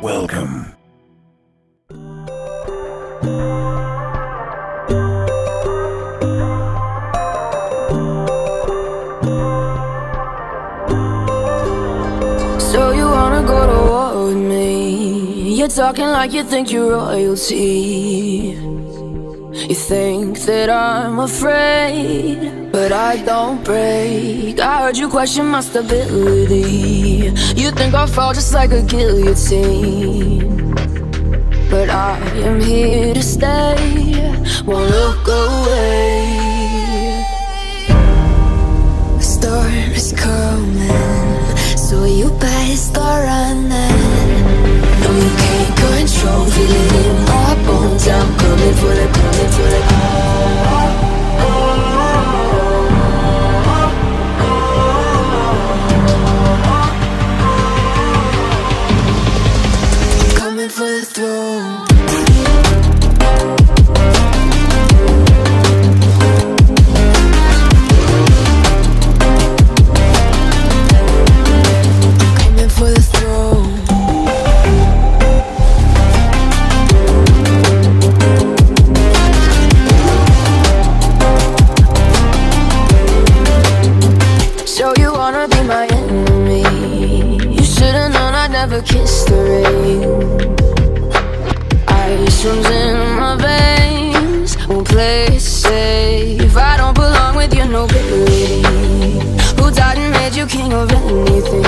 Welcome. So you wanna go to war with me? You're talking like you think you're royalty. You think that I'm afraid, but I don't break. I heard you question my stability. You think I'll fall just like a guillotine, but I am here to stay, won't look away. The storm is coming, so you better start running. No, you can't control, feel it in my bones. I'm coming for the, coming for the. Coming for the throne. Kiss the rain. Ice runs in my veins, won't play it safe. I don't belong with your nobility. Who died and made you king of anything?